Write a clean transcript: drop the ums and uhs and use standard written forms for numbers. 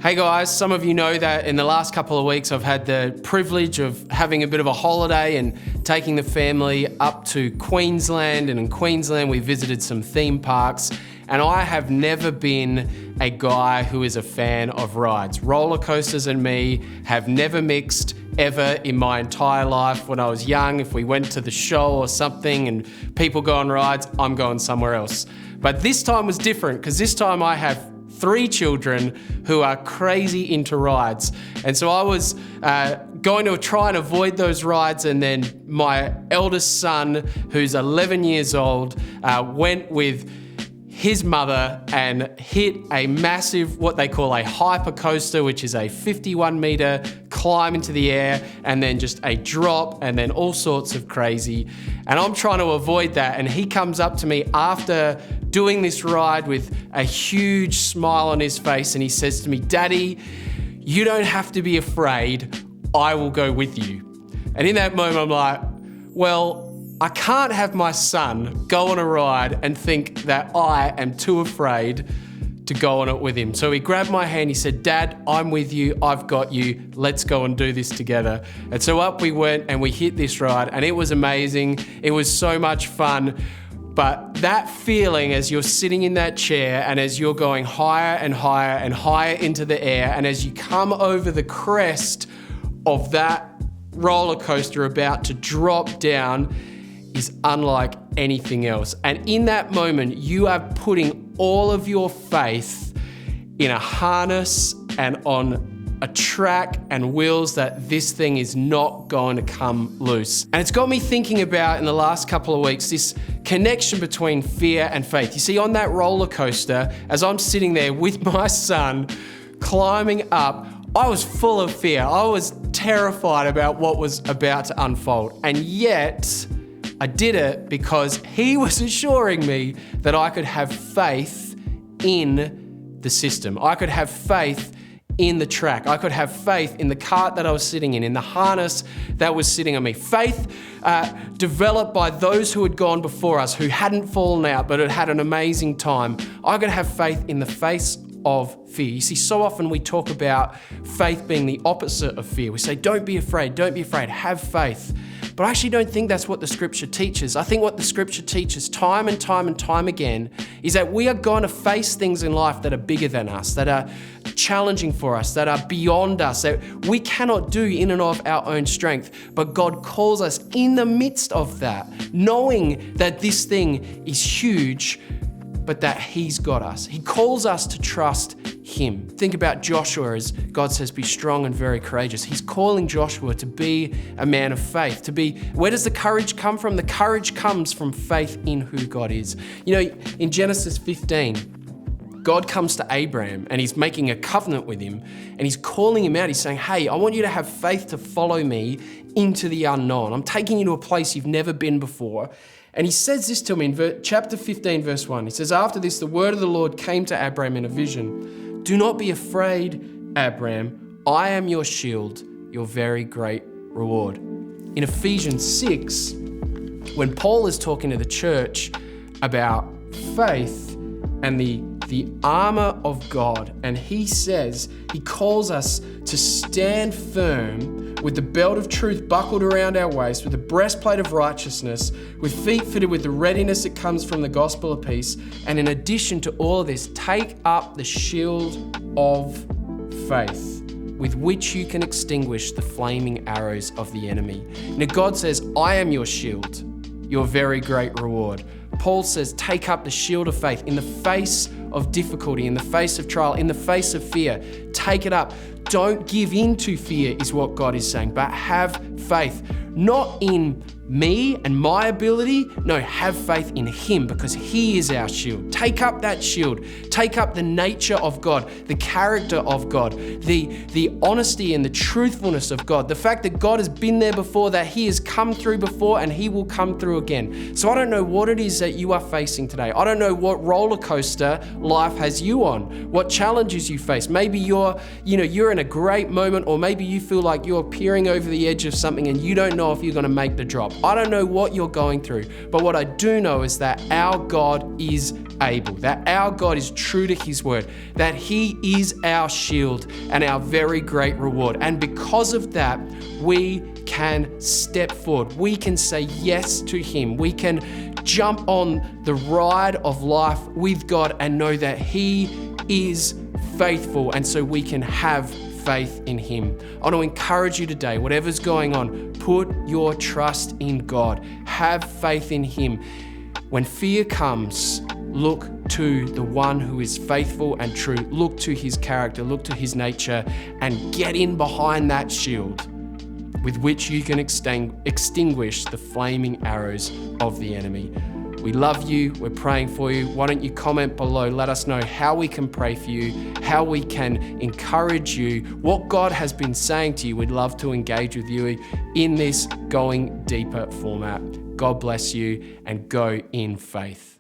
Hey guys, some of you know that in the last couple of weeks I've had the privilege of having a bit of a holiday and taking the family up to Queensland, and in Queensland we visited some theme parks, and I have never been a guy who is a fan of rides. Roller coasters and me have never mixed ever in my entire life. When I was young, if we went to the show or something and people go on rides, I'm going somewhere else. But this time was different because this time I have 3 children who are crazy into rides. And so I was going to try and avoid those rides, and then my eldest son, who's 11 years old, went with his mother and hit a massive, what they call a hyper coaster, which is a 51 meter climb into the air and then just a drop and then all sorts of crazy. And I'm trying to avoid that. And he comes up to me after doing this ride with a huge smile on his face, and he says to me, "Daddy, you don't have to be afraid. I will go with you." And in that moment, I'm like, well, I can't have my son go on a ride and think that I am too afraid to go on it with him. So he grabbed my hand, he said, "Dad, I'm with you, I've got you, let's go and do this together." And so up we went and we hit this ride, and it was amazing. It was so much fun. But that feeling as you're sitting in that chair and as you're going higher and higher and higher into the air, and as you come over the crest of that roller coaster about to drop down, is unlike anything else. And in that moment, you are putting all of your faith in a harness and on a track and wheels that this thing is not going to come loose. And it's got me thinking about, in the last couple of weeks, this connection between fear and faith. You see, on that roller coaster, as I'm sitting there with my son climbing up, I was full of fear. I was terrified about what was about to unfold. And yet, I did it because he was assuring me that I could have faith in the system. I could have faith in the track. I could have faith in the cart that I was sitting in the harness that was sitting on me. Faith developed by those who had gone before us, who hadn't fallen out but had had an amazing time. I could have faith in the face of fear. You see, so often we talk about faith being the opposite of fear. We say, don't be afraid, have faith. But I actually don't think that's what the scripture teaches. I think what the scripture teaches time and time and time again is that we are going to face things in life that are bigger than us, that are challenging for us, that are beyond us, that we cannot do in and of our own strength. But God calls us in the midst of that, knowing that this thing is huge, but that He's got us. He calls us to trust Him. Think about Joshua, as God says, be strong and very courageous. He's calling Joshua to be a man of faith, to be, where does the courage come from? The courage comes from faith in who God is. You know, in Genesis 15, God comes to Abraham and He's making a covenant with him, and He's calling him out. He's saying, hey, I want you to have faith to follow me into the unknown. I'm taking you to a place you've never been before. And He says this to him in chapter 15, verse 1. He says, after this, the word of the Lord came to Abraham in a vision. Do not be afraid, Abraham. I am your shield, your very great reward. In Ephesians 6, when Paul is talking to the church about faith and the armor of God, and he says, he calls us to stand firm with the belt of truth buckled around our waist, with the breastplate of righteousness, with feet fitted with the readiness that comes from the gospel of peace. And in addition to all of this, take up the shield of faith, with which you can extinguish the flaming arrows of the enemy. Now God says, I am your shield, your very great reward. Paul says, take up the shield of faith in the face of difficulty, in the face of trial, in the face of fear. Take it up. Don't give in to fear is what God is saying, but have faith. Not in me and my ability. No, have faith in Him, because He is our shield. Take up that shield. Take up the nature of God, the character of God, the honesty and the truthfulness of God. The fact that God has been there before, that He has come through before, and He will come through again. So I don't know what it is that you are facing today. I don't know what roller coaster life has you on, what challenges you face. Maybe you're in a great moment, or maybe you feel like you're peering over the edge of something and you don't know if you're going to make the drop. I don't know what you're going through, but what I do know is that our God is able, that our God is true to his word, that he is our shield and our very great reward. And because of that, we can step forward. We can say yes to him. We can jump on the ride of life with God and know that he is faithful. And so we can have faith in him. I want to encourage you today, whatever's going on, put your trust in God. Have faith in him. When fear comes, look to the one who is faithful and true. Look to his character, look to his nature, and get in behind that shield with which you can extinguish the flaming arrows of the enemy. We love you. We're praying for you. Why don't you comment below? Let us know how we can pray for you, how we can encourage you, what God has been saying to you. We'd love to engage with you in this going deeper format. God bless you and go in faith.